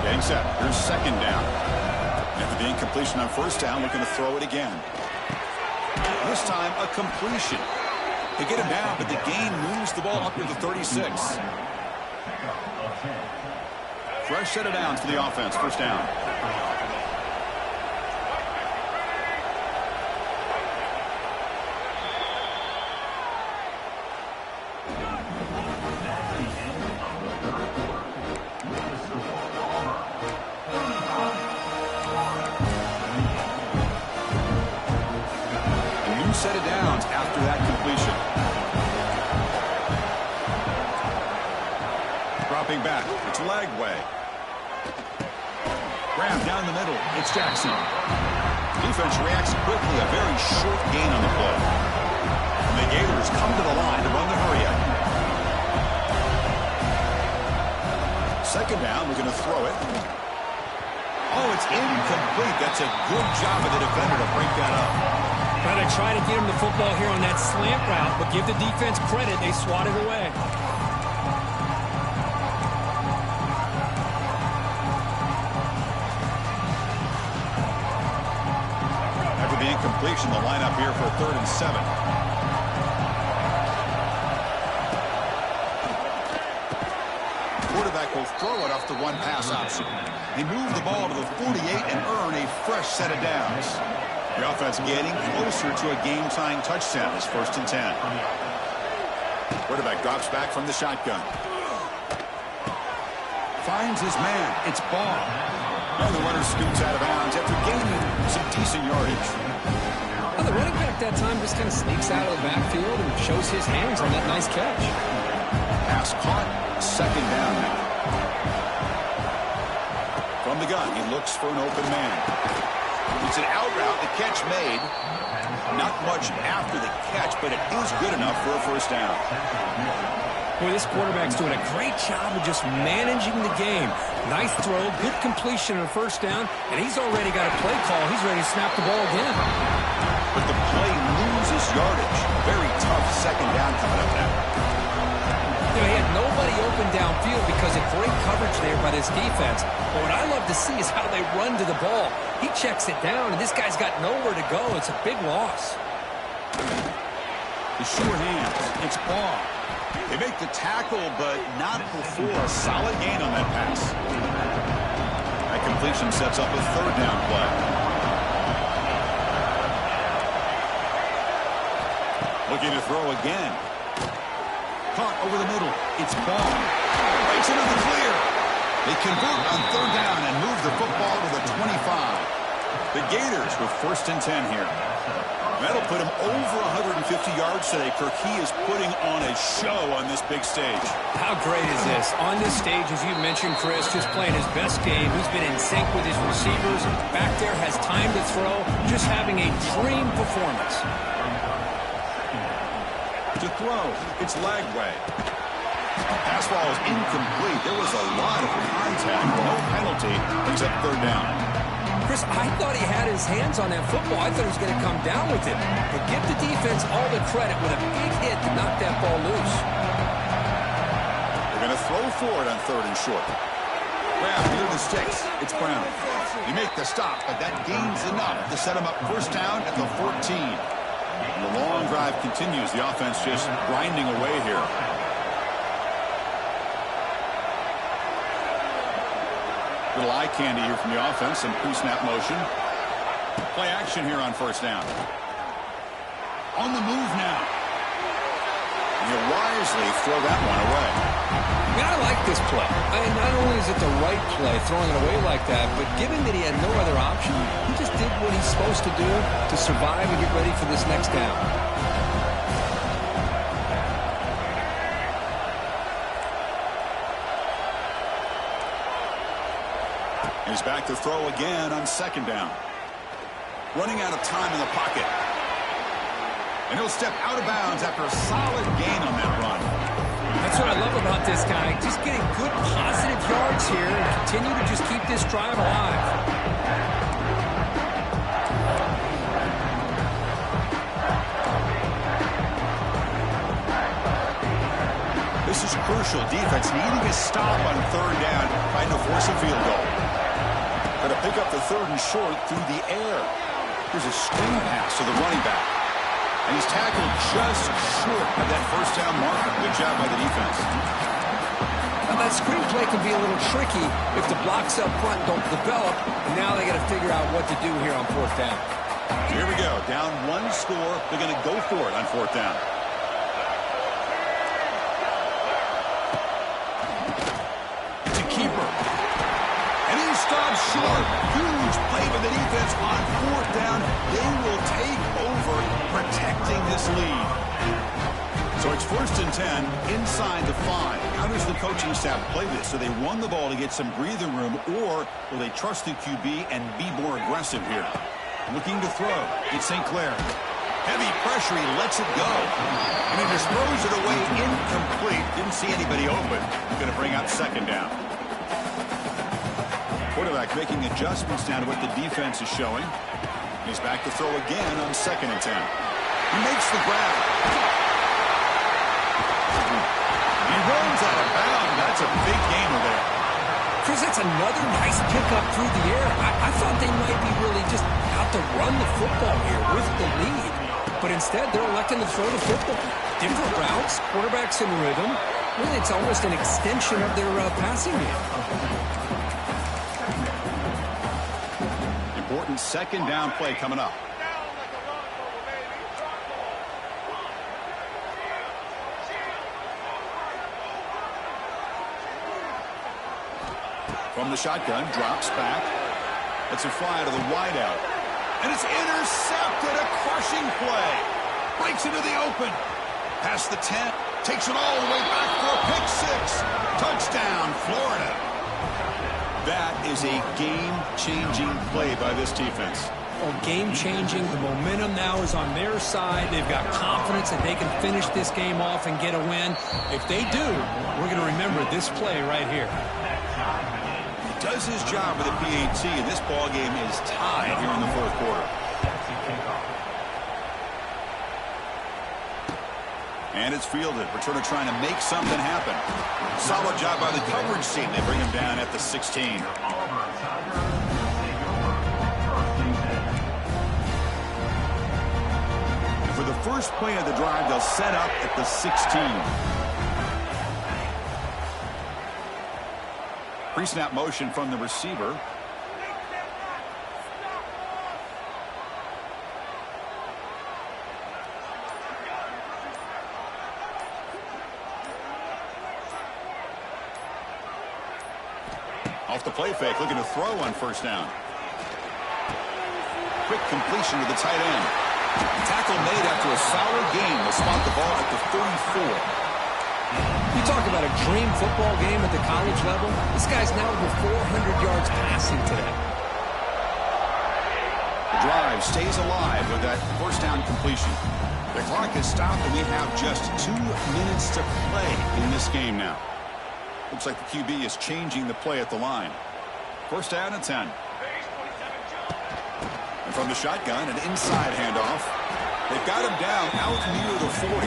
Getting set. Here's 2nd down. After the incompletion on 1st down, looking to throw it again. This time, a completion. They get him down, but the gain moves the ball up to the 36. Fresh set of downs for the offense. 1st down. Set of downs after that completion. Dropping back. It's Lagway. Grab down the middle. It's Jackson. Defense reacts quickly. A very short gain on the play. And the Gators come to the line to run the hurry up. 2nd down. We're going to throw it. Oh, it's incomplete. That's a good job of the defender to break that up. Trying to try to get him the football here on that slant route, but give the defense credit. They swatted away. After the incompletion, the lineup here for a 3rd and 7. Quarterback will throw it off the one pass option. They move the ball to the 48 and earn a fresh set of downs. The offense getting closer to a game-tying touchdown. It's 1st and 10. Quarterback drops back from the shotgun. Finds his man. It's Ball. And the runner scoots out of bounds after gaining some decent yardage. Well, the running back that time just kind of sneaks out of the backfield and shows his hands on that nice catch. Pass caught. 2nd down now. From the gun, he looks for an open man. It's an out route. The catch made. Not much after the catch, but it is good enough for a 1st down. Boy, this quarterback's doing a great job of just managing the game. Nice throw, good completion on first down, and he's already got a play call. He's ready to snap the ball again. But the play loses yardage. Very tough second down coming up now. He had nobody open downfield because of great coverage there by this defense. But what I love to see is how they run to the ball. He checks it down, and this guy's got nowhere to go. It's a big loss. The sure hands. It's ball. They make the tackle, but not before a solid gain on that pass. That completion sets up a third down play. Looking to throw again. Caught over the middle. It's ball. Breaks into the clear. They convert on third down and move the football to the 25. The Gators with 1st and 10 here. That'll put him over 150 yards today. Kirk, he is putting on a show on this big stage. How great is this? On this stage, as you mentioned, Chris, just playing his best game. He's been in sync with his receivers. Back there, has time to throw. Just having a dream performance. To throw, it's Lagway. Pass ball is incomplete. There was a lot of contact. No penalty. Brings up third down. Chris, I thought he had his hands on that football. I thought he was going to come down with it. But give the defense all the credit with a big hit to knock that ball loose. They're going to throw for it on 3rd and short. Grab near the sticks. It's Brown. You make the stop, but that gains enough to set him up 1st down at the 14. And the long drive continues. The offense just grinding away here. Little eye candy here from the offense. Some pre-snap motion. Play action here on 1st down. On the move now. You wisely throw that one away. I like this play. Not only is it the right play, throwing it away like that, but given that he had no other option, he just did what he's supposed to do to survive and get ready for this next down. He's back to throw again on 2nd down. Running out of time in the pocket. And he'll step out of bounds after a solid gain on that run. That's what I love about this guy. Just getting good positive yards here and continue to just keep this drive alive. This is crucial. Defense needing a stop on 3rd down, trying to force a field goal. Going to pick up the 3rd and short through the air. Here's a screen pass to the running back. And he's tackled just short of that 1st down marker. Good job by the defense. Now that screen play can be a little tricky if the blocks up front don't develop. And now they got to figure out what to do here on 4th down. Here we go. Down 1 score. They're going to go for it on 4th down. It's a keeper. And he stops short. Huge play by the defense on 4th down. They will take over protecting this lead. So it's 1st and 10 inside the 5. How does the coaching staff play this? So they run the ball to get some breathing room, or will they trust the QB and be more aggressive here? Looking to throw. It's St. Clair. Heavy pressure. He lets it go. And he just throws it away incomplete. Didn't see anybody open. Going to bring up 2nd down. Quarterback making adjustments now to what the defense is showing. He's back to throw again on 2nd and 10. He makes the grab. He runs out of bounds. That's a big gainer there. Chris, that's another nice pickup through the air. I thought they might be really just out to run the football here with the lead. But instead, they're electing to throw the football. Different routes, quarterbacks in rhythm. Really, it's almost an extension of their passing game. Important 2nd down play coming up. From the shotgun, drops back. It's a fly to the wideout. And it's intercepted. A crushing play. Breaks into the open. Past the 10. Takes it all the way back for a pick 6. Touchdown, Florida. That is a game-changing play by this defense. are game-changing. The momentum now is on their side. They've got confidence that they can finish this game off and get a win. If they do, we're going to remember this play right here. He does his job with the PAT, and this ball game is tied here in the fourth quarter. And it's fielded. Returner trying to make something happen. Solid job by the coverage team. They bring him down at the 16. And for the first play of the drive, they'll set up at the 16. Pre-snap motion from the receiver. Off the play fake, looking to throw on first down. Quick completion to the tight end. Tackle made after a solid game. Will spot the ball at the 34. You talk about a dream football game at the college level. This guy's now over 400 yards passing today. The drive stays alive with that first down completion. The clock is stopped, and we have just 2 minutes to play in this game now. Looks like the QB is changing the play at the line. First down and 10. And from the shotgun, an inside handoff. They've got him down out near the 40.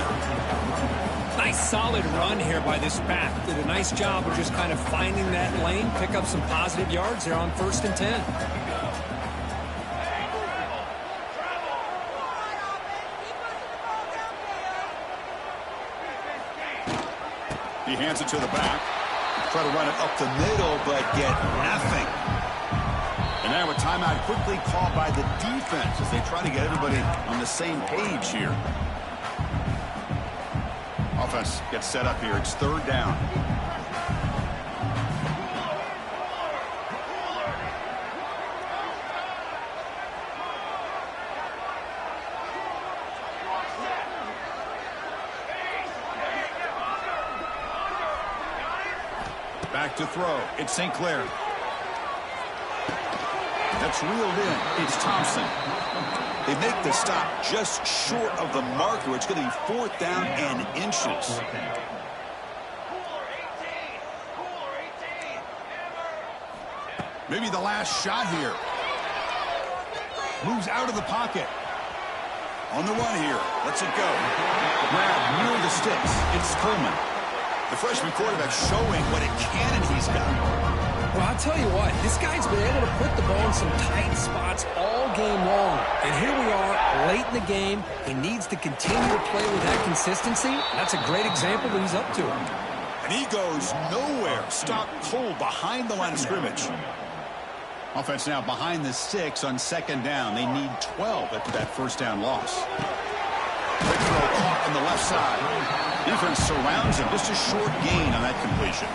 Nice solid run here by this back. Did a nice job of just kind of finding that lane, pick up some positive yards there on first and 10. He hands it to the back. Try to run it up the middle, but get nothing. And now a timeout quickly called by the defense as they try to get everybody on the same page here. Offense gets set up here. It's third down. Back to throw. It's St. Clair. That's reeled in. It's Thompson. They make the stop just short of the marker. It's going to be fourth down and inches. Maybe the last shot here. Moves out of the pocket. On the run here. Lets it go. Grab near the sticks. It's Coleman. The freshman quarterback showing what a cannon he's got. Well, I'll tell you what, this guy's been able to put the ball in some tight spots all game long. And here we are, late in the game. He needs to continue to play with that consistency. That's a great example that he's up to. And he goes nowhere. Stopped cold behind the line of scrimmage. Offense now behind the 6 on second down. They need 12 after that first down loss. Quick throw caught on the left side. Defense surrounds him. Just a short gain on that completion.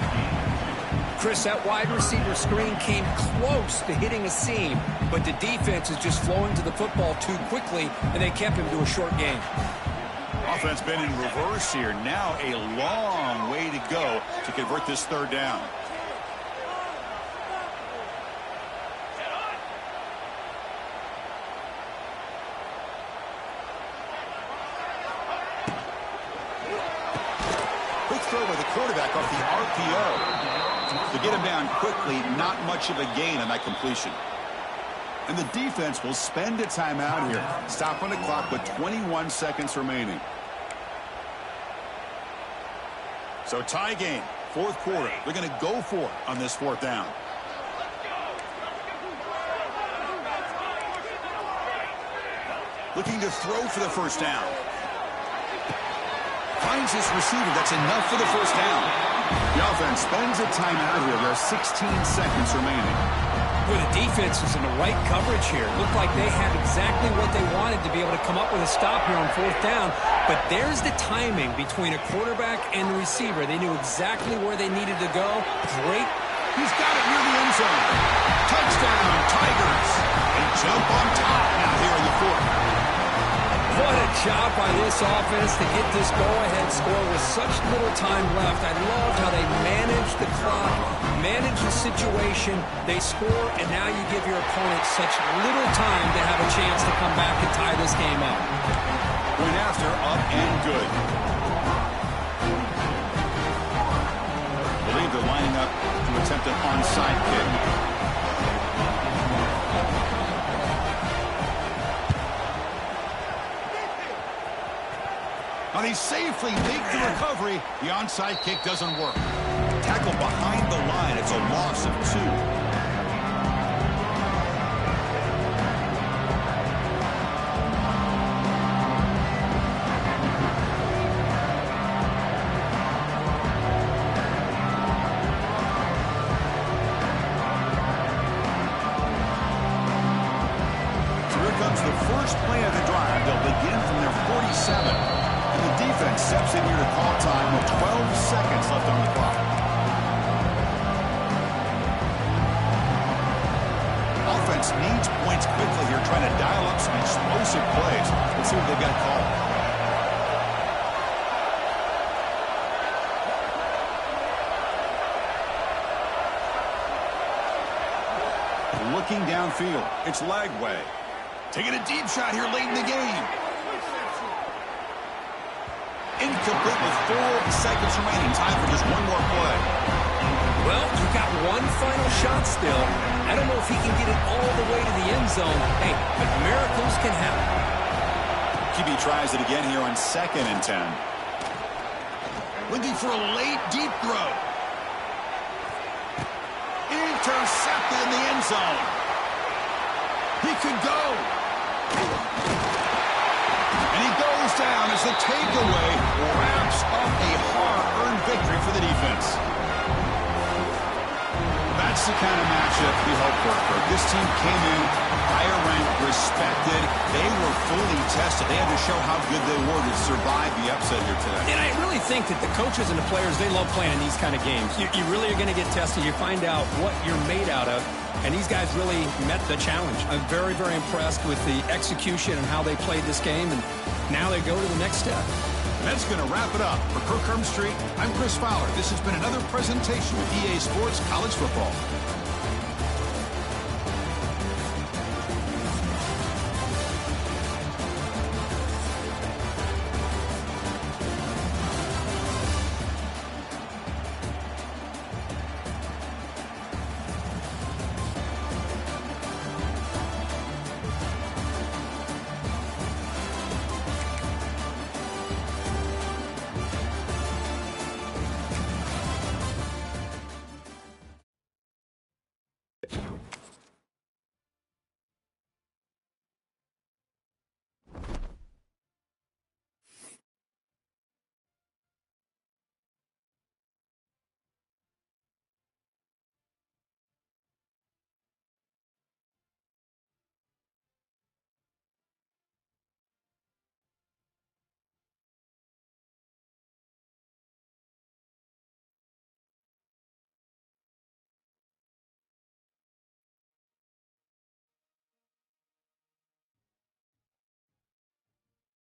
Chris, that wide receiver screen came close to hitting a seam, but the defense is just flowing to the football too quickly, and they kept him to a short gain. Offense been in reverse here. Now a long way to go to convert this third down. Quick throw by the quarterback off the RPO. To get him down quickly, not much of a gain on that completion. And the defense will spend a timeout here. Stop on the clock with 21 seconds remaining. So tie game, fourth quarter. They're going to go for it on this fourth down. Looking to throw for the first down. Finds his receiver. That's enough for the first down. The offense spends a timeout here. There are 16 seconds remaining. Boy, the defense was in the right coverage here. Looked like they had exactly what they wanted to be able to come up with a stop here on fourth down. But there's the timing between a quarterback and the receiver. They knew exactly where they needed to go. Great. He's got it near the end zone. Touchdown, Tigers. They jump on top now here in the fourth. What a job by this offense to get this go-ahead score with such little time left. I loved how they managed the clock, managed the situation. They score, and now you give your opponent such little time to have a chance to come back and tie this game up. Point after, up and good. I believe they're lining up to attempt an onside kick. Now they safely make the recovery. The onside kick doesn't work. Tackle behind the line. It's a loss of 2. So here comes the first play of the drive. They'll begin from their 47. And the defense steps in here to call time with 12 seconds left on the clock. Offense needs points quickly here, trying to dial up some explosive plays. Let's see what they've got called. Looking downfield. It's Lagway. Taking a deep shot here late in the game. Incomplete with 4 seconds remaining. Time for just one more play. Well, you've got one final shot still. I don't know if he can get it all the way to the end zone. Hey, but miracles can happen. QB tries it again here on 2nd and 10. Looking for a late, deep throw. Intercepted in the end zone. He could go. And he goes down as the takeaway wraps up a hard-earned victory for the defense. That's the kind of matchup we hope for. This team came in higher ranked, respected. They were fully tested. They had to show how good they were to survive the upset here today. And I really think that the coaches and the players, they love playing in these kind of games. You really are going to get tested. You find out what you're made out of. And these guys really met the challenge. I'm very, very impressed with the execution and how they played this game. And now they go to the next step. That's going to wrap it up. For Kirk Street, I'm Chris Fowler. This has been another presentation with EA Sports College Football.